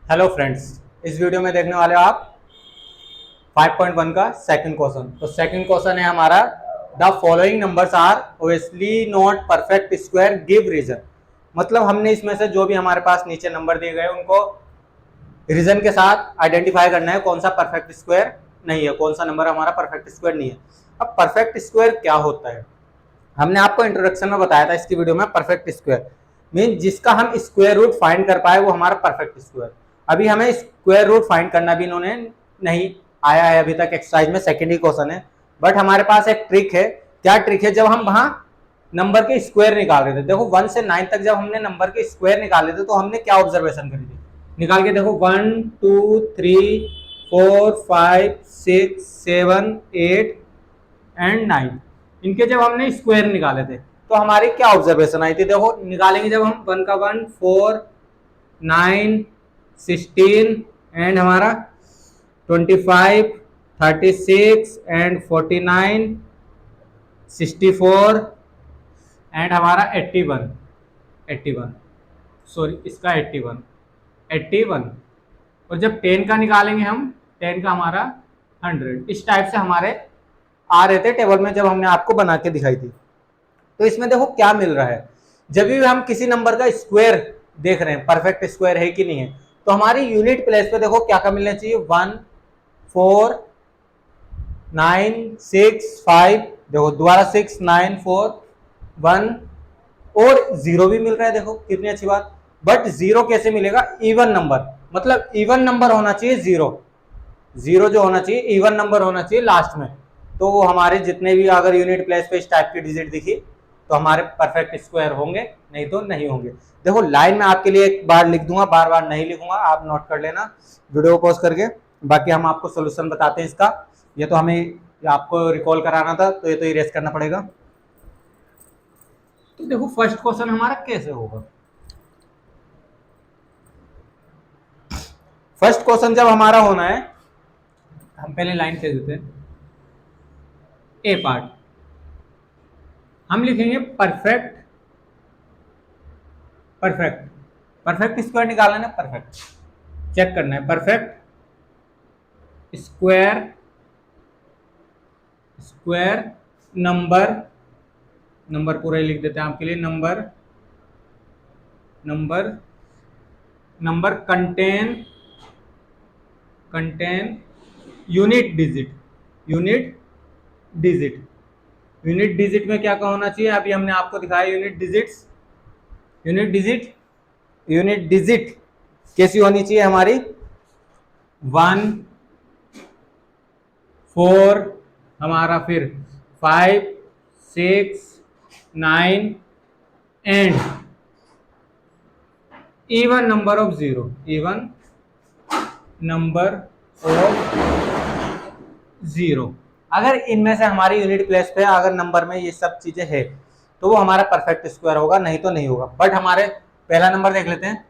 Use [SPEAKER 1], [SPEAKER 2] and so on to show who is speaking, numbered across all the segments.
[SPEAKER 1] Hello friends, इस video में देखने वाले हो आप 5.1 का सेकंड क्वेश्चन। तो सेकंड क्वेश्चन है हमारा, the following numbers are obviously not perfect square, give reason. मतलब हमने इसमें से जो भी हमारे पास नीचे नंबर दिए गए उनको रीजन के साथ आइडेंटिफाई करना है कौन सा परफेक्ट स्क्वायर नहीं है, कौन सा नंबर हमारा परफेक्ट स्क्वायर नहीं है। अब परफेक्ट स्क्वायर क्या होता है, हमने आपको इंट्रोडक्शन में बताया था इसकी वीडियो में। परफेक्ट स्क्वायर मीन जिसका हम स्क्वायर रूट फाइंड कर पाए वो हमारा परफेक्ट स्क्वायर। अभी हमें स्क्वायर रूट फाइंड करना भी इन्होंने नहीं आया है अभी तक, एक्सरसाइज में सेकेंड ही क्वेश्चन है। बट हमारे पास एक ट्रिक है। क्या ट्रिक है? जब हम वहां नंबर के स्क्वायर निकाल रहे थे, देखो 1 से 9 तक जब हमने नंबर के स्क्वायर निकाले थे तो हमने क्या ऑब्जर्वेशन करी थी, निकाल के देखो 1 2 3 4 5 6 7 8 एंड 9, इनके जब हमने स्क्वायर निकाले थे तो हमारी क्या ऑब्जर्वेशन आई थी, देखो निकालेंगे जब हम 1 का 1 4 9 16 एंड हमारा 25 36 एंड 49 64 एंड हमारा 81 सॉरी इसका 81 और जब 10 का निकालेंगे हम 10 का हमारा 100, इस टाइप से हमारे आ रहे थे टेबल में जब हमने आपको बना के दिखाई थी। तो इसमें देखो क्या मिल रहा है, जब भी हम किसी नंबर का स्क्वायर देख रहे हैं परफेक्ट स्क्वायर है कि नहीं है, तो हमारी यूनिट प्लेस पे देखो क्या क्या मिलना चाहिए, 1 4 9 6 5, देखो दोबारा 6 9 4 1 और 0 भी मिल रहा है, देखो कितनी अच्छी बात। बट 0 कैसे मिलेगा? इवन नंबर, मतलब इवन नंबर होना चाहिए। 0 जो होना चाहिए इवन नंबर होना चाहिए लास्ट में, तो वो हमारे जितने भी अगर यूनिट प्लेस पे इस टाइप की डिजिट दिखी तो हमारे परफेक्ट स्क्वायर होंगे, नहीं तो नहीं होंगे। देखो लाइन में आपके लिए एक बार लिख दूंगा, बार बार नहीं लिखूंगा, आप नोट कर लेना वीडियो को पॉज करके। बाकी हम आपको सोल्यूशन बताते हैं इसका। ये तो हमें आपको रिकॉल कराना था तो ये तो इरेज करना पड़ेगा। तो देखो फर्स्ट क्वेश्चन हमारा कैसे होगा। फर्स्ट क्वेश्चन जब हमारा होना है, हम पहले लाइन कह देते हैं। ए पार्ट हम लिखेंगे परफेक्ट परफेक्ट परफेक्ट स्क्वायर निकालना है, परफेक्ट चेक करना है। Perfect square square number, number पूरा ही लिख देते हैं आपके लिए। Number number number contain unit digit unit digit में क्या क्या होना चाहिए, अभी हमने आपको दिखाया यूनिट डिजिट कैसी होनी चाहिए हमारी, 1 4 हमारा, फिर 5 6 9 एंड इवन नंबर ऑफ 0। अगर इनमें से हमारी यूनिट प्लेस पे अगर नंबर में ये सब चीजें है तो वो हमारा परफेक्ट स्क्वायर होगा, नहीं तो नहीं होगा। बट हमारे पहला नंबर देख लेते हैं।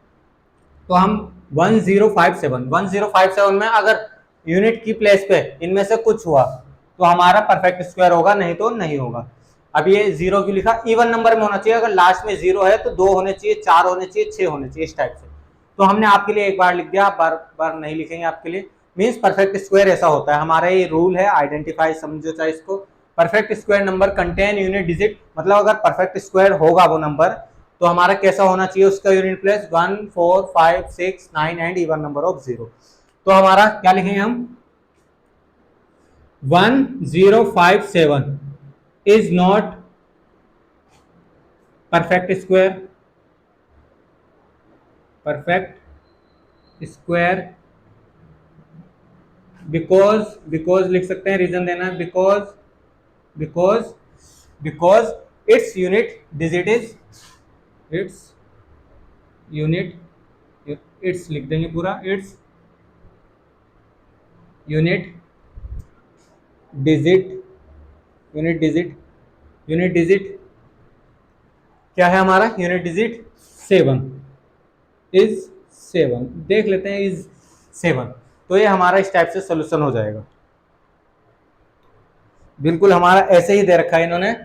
[SPEAKER 1] तो हम 1057 में अगर यूनिट की प्लेस पे इनमें से कुछ हुआ तो हमारा परफेक्ट स्क्वायर होगा, नहीं तो नहीं होगा। अब ये 0 क्यों लिखा? इवन नंबर में होना चाहिए। अगर लास्ट में 0 है तो 2 होने चाहिए, 4 होने चाहिए, 6 होने चाहिए, इस टाइप से। तो हमने आपके लिए एक बार लिख दिया, बार बार नहीं लिखेंगे आपके लिए। मीन्स परफेक्ट स्क्वायर ऐसा होता है, हमारा ये रूल है, आइडेंटिफाई समझो चाहे इसको। Perfect square number contain unit digit, मतलब अगर परफेक्ट स्क्वायर होगा वो नंबर तो हमारा कैसा होना चाहिए उसका unit place, 1 4 5 6 9 and even number of 0। तो हमारा क्या लिखेंगे हम, 1057 is not perfect square because लिख सकते हैं, रीजन देना है, because it's unit digit is it's लिख देंगे पूरा, इट्स यूनिट डिजिट क्या है हमारा, यूनिट डिजिट 7 देख लेते हैं, इज 7। तो ये हमारा इस टाइप से सोल्यूशन हो जाएगा। बिल्कुल हमारा ऐसे ही दे रखा है इन्होंने,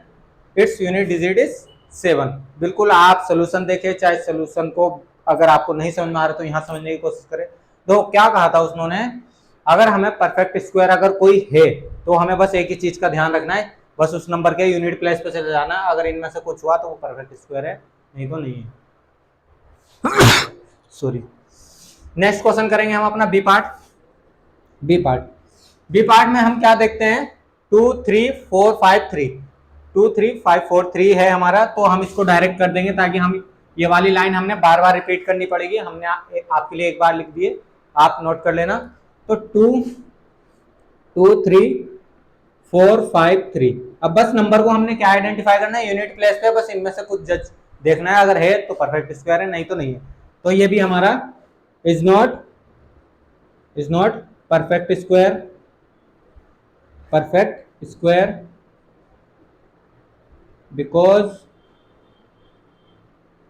[SPEAKER 1] इट्स यूनिट डिजिट इज 7। बिल्कुल आप सोल्यूशन देखें, चाहे सोल्यूशन को अगर आपको नहीं समझ में आ रहा तो यहाँ समझने की कोशिश करें। तो क्या कहा था उन्होंने, अगर हमें परफेक्ट स्क्वायर अगर कोई है तो हमें बस एक ही चीज का ध्यान रखना है, बस उस नंबर के यूनिट प्लेस पे चले जाना, अगर इनमें से कुछ हुआ तो वो परफेक्ट स्क्वायर है, नहीं तो नहीं है। सॉरी। नेक्स्ट क्वेश्चन करेंगे हम अपना बी पार्ट। बी पार्ट में हम क्या देखते हैं, 2 3 4 5 3 2 3 5 4 3 है हमारा, तो हम इसको डायरेक्ट कर देंगे ताकि हम ये वाली लाइन हमने बार बार रिपीट करनी पड़ेगी, हमने आपके लिए एक बार लिख दिए, आप नोट कर लेना। तो 2 2 3 4 5 3। अब बस नंबर को हमने क्या आइडेंटिफाई करना है, यूनिट प्लेस पे बस इनमें से कुछ जज देखना है, अगर है तो परफेक्ट स्क्वायर है, नहीं तो नहीं है। तो ये भी हमारा is not perfect square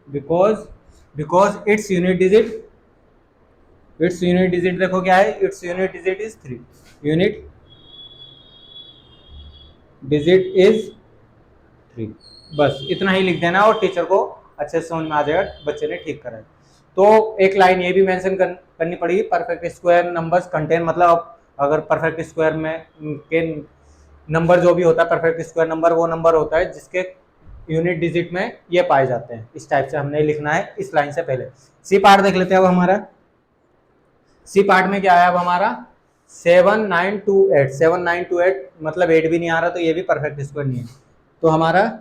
[SPEAKER 1] because its unit digit देखो क्या है, its unit digit is 3, unit digit is 3। बस इतना ही लिख देना और टीचर को अच्छे से समझ में आ जाएगा, बच्चे ने ठीक करा है। तो एक लाइन ये भी मेंशन करनी पड़ेगी, परफेक्ट स्क्वायर नंबर्स कंटेन, मतलब अगर परफेक्ट स्क्वायर में के नंबर जो भी होता है परफेक्ट स्क्वायर नंबर, वो नंबर होता है जिसके यूनिट डिजिट में ये पाए जाते हैं। इस टाइप से हमने लिखना है इस लाइन से पहले। सी पार्ट देख लेते हैं अब हमारा। सी पार्ट में क्या है अब हमारा 7928 मतलब 8 भी नहीं आ रहा, तो ये भी परफेक्ट स्क्वायर नहीं है। तो हमारा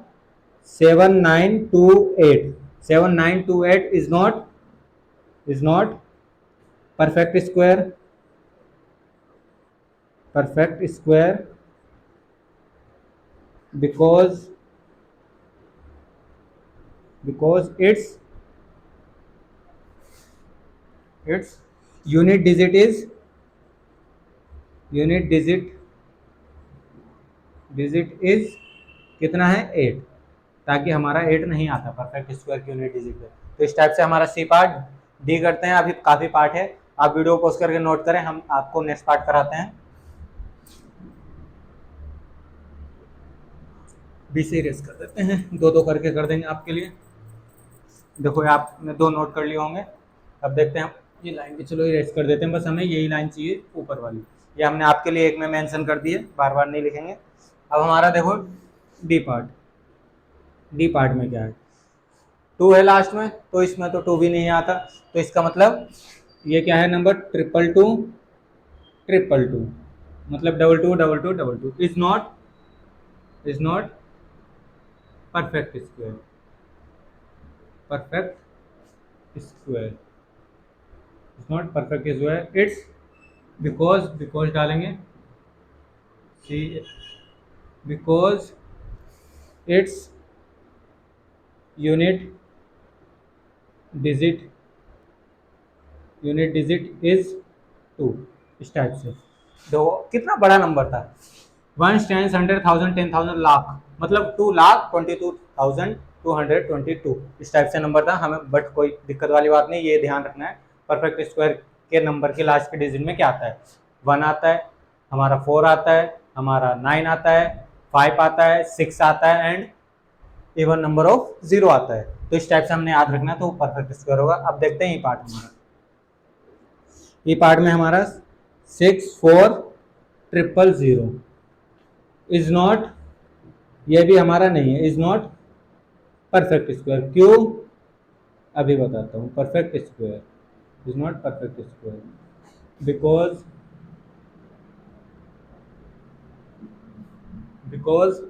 [SPEAKER 1] 7928 is not perfect square because its unit digit is कितना है 8, ताकि हमारा 8 नहीं आता परफेक्ट स्क्वायर की यूनिट डिजिट पे। तो इस टाइप से हमारा सी पार्ट डी करते हैं। अभी काफी पार्ट है, आप वीडियो पॉज करके नोट करें, हम आपको नेक्स्ट पार्ट कराते हैं। बी से रेस कर देते हैं, दो करके कर देंगे आपके लिए। देखो आपने 2 नोट कर लिए होंगे। अब देखते हैं ये लाइन भी, चलो इरेज कर देते हैं, बस हमें यही लाइन चाहिए ऊपर वाली, ये हमने आपके लिए एक में मेंशन कर दी है, बार बार नहीं लिखेंगे। अब हमारा देखो डी पार्ट में क्या है, 2 है लास्ट में, तो इसमें तो 2 भी नहीं आता, तो इसका मतलब ये क्या है नंबर 222 मतलब 2222 is not perfect square is not perfect square. It's because डालेंगे because it's unit digit is 2। इस टाइप से देखो कितना बड़ा नंबर था, 1 10 100,000 10,000 लाख, मतलब 2,22,222 इस टाइप से नंबर था हमें। बट कोई दिक्कत वाली बात नहीं, ये ध्यान रखना है परफेक्ट स्क्वायर के नंबर के लास्ट के डिजिट में क्या आता है, 1 आता है हमारा, 4 आता है हमारा, 9 आता है, 5 आता है, 6 आता है एंड इवन नंबर ऑफ 0 आता है। तो इस टाइप से हमने याद रखना है, तो परफेक्ट स्क्वायर होगा। अब देखते हैं ये पार्ट हमारा, ये पार्ट में हमारा 64000 इज नॉट, ये भी हमारा नहीं है, इज नॉट परफेक्ट स्क्वायर। क्यों अभी बताता हूँ। Perfect square is not perfect square because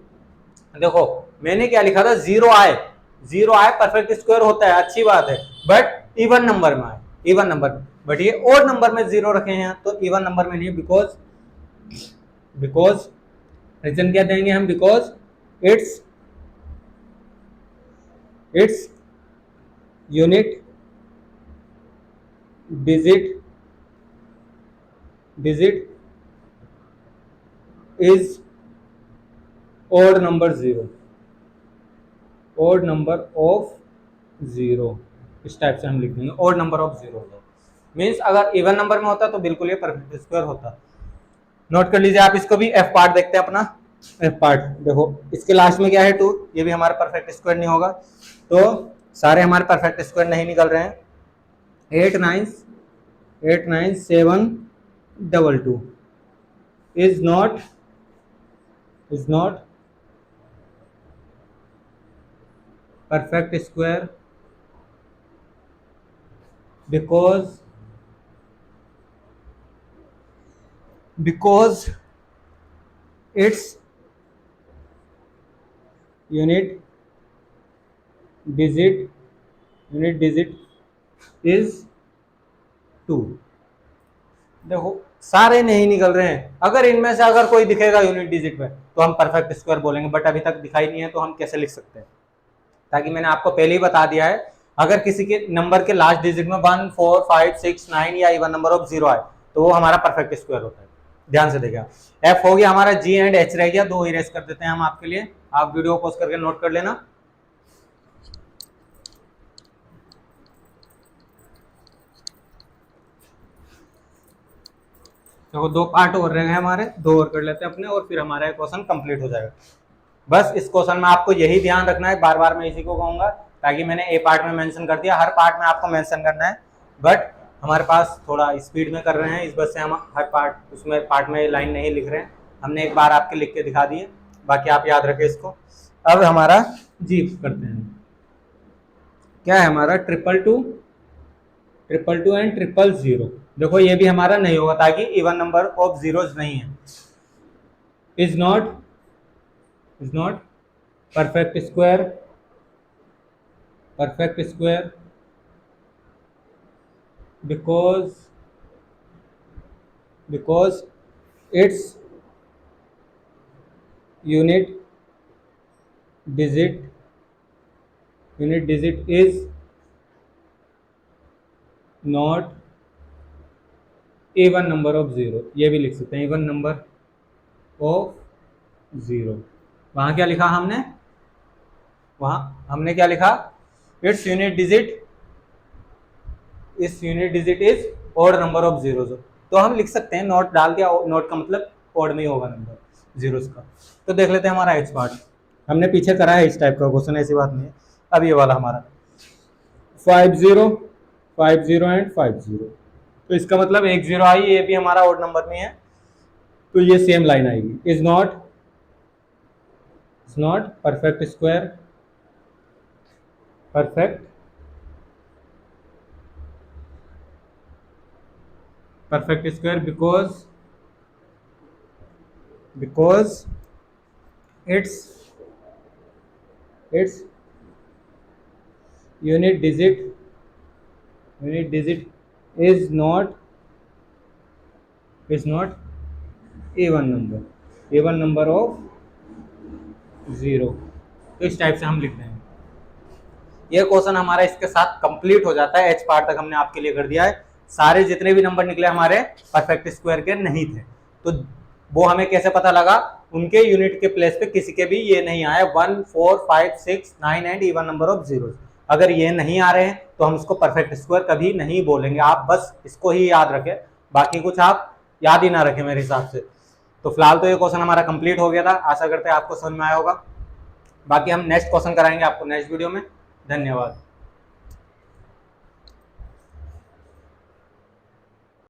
[SPEAKER 1] देखो मैंने क्या लिखा था, 0 आए परफेक्ट स्क्वायर होता है, अच्छी बात है, बट इवन नंबर में आए, इवन नंबर, बट ये ओड नंबर में 0 रखे हैं तो इवन नंबर में नहीं, बिकॉज रीजन क्या देंगे हम, because it's unit digit is odd number of 0। इस टाइप से हम लिख देंगे odd number of 0 मीन्स अगर इवन नंबर में होता तो बिल्कुल ये परफेक्ट स्क्वायर होता। नोट कर लीजिए आप इसको भी। एफ पार्ट देखते हैं अपना। एफ पार्ट देखो इसके लास्ट में क्या है 2, ये भी हमारा परफेक्ट स्क्वायर नहीं होगा, तो सारे हमारे परफेक्ट स्क्वायर नहीं निकल रहे हैं। 89722 is not perfect square because its unit digit is 2। देखो सारे नहीं निकल रहे हैं, अगर इनमें से अगर कोई दिखेगा यूनिट डिजिट में तो हम परफेक्ट स्क्वायर बोलेंगे, बट अभी तक दिखाई नहीं है तो हम कैसे लिख सकते हैं? ताकि मैंने आपको पहले ही बता दिया है, अगर किसी के नंबर के लास्ट डिजिट में 1 4 5 6 9 या इवन नंबर ऑफ 0 आए तो वो हमारा परफेक्ट स्क्वायर होता है। ध्यान से देखिए, एफ हो गया हमारा, जी एंड एच रह गया, 2 इरेज कर देते हैं हम आपके लिए, आप वीडियो पॉज करके नोट कर लेना। देखो 2 पार्ट और रह गए हमारे, 2 और कर लेते हैं अपने और फिर हमारा क्वेश्चन कंप्लीट हो जाएगा। बस इस क्वेश्चन में आपको यही ध्यान रखना है, बार बार मैं इसी को कहूंगा, ताकि मैंने ए पार्ट में मेंशन कर दिया, हर पार्ट में आपको मेंशन करना है, बट हमारे पास थोड़ा स्पीड में कर रहे हैं, इस वजह से हम हर पार्ट उसमें पार्ट में लाइन नहीं लिख रहे हैं, हमने एक बार आपके लिख के दिखा दिए, बाकी आप याद रखें इसको। अब हमारा जी करते हैं, क्या है हमारा 222 एंड 000। देखो ये भी हमारा नहीं होगा ताकि इवन नंबर ऑफ जीरोज नहीं है। Is not perfect square because its unit digit is not even number of 0। ये भी लिख सकते हैं even number of 0। वहां क्या लिखा हमने, क्या लिखा, it's unit digit is odd number of zeros. तो हम लिख सकते हैं, नोट डाल दिया, नोट का मतलब ऑड में ही होगा नंबर जीरोज का। तो देख लेते हैं हमारा एच पार्ट, हमने पीछे करा है इस टाइप का क्वेश्चन, ऐसी बात नहीं है। अब ये वाला हमारा 50 एंड 50, तो इसका मतलब 1 0 आई, ये भी हमारा ऑड नंबर में है, तो ये सेम लाइन आएगी, is not perfect square because its unit digit is not even number of 0। तो इस टाइप से हम लिख रहे हैं। ये क्वेश्चन हमारा इसके साथ कंप्लीट हो जाता है, एच पार्ट तक हमने आपके लिए कर दिया है। सारे जितने भी नंबर निकले हमारे परफेक्ट स्क्वायर के नहीं थे, तो वो हमें कैसे पता लगा, उनके यूनिट के प्लेस पे किसी के भी ये नहीं आया 1 4 5 6 9 and even number of zero. अगर ये नहीं आ रहे हैं तो हम इसको परफेक्ट स्क्वायर कभी नहीं बोलेंगे, आप बस इसको ही याद रखें, बाकी कुछ आप याद ही ना रखें मेरे हिसाब से। तो फिलहाल तो ये क्वेश्चन हमारा कंप्लीट हो गया था, आशा करते हैं आपको समझ में आया होगा। बाकी हम नेक्स्ट क्वेश्चन कराएंगे आपको नेक्स्ट वीडियो में। धन्यवाद।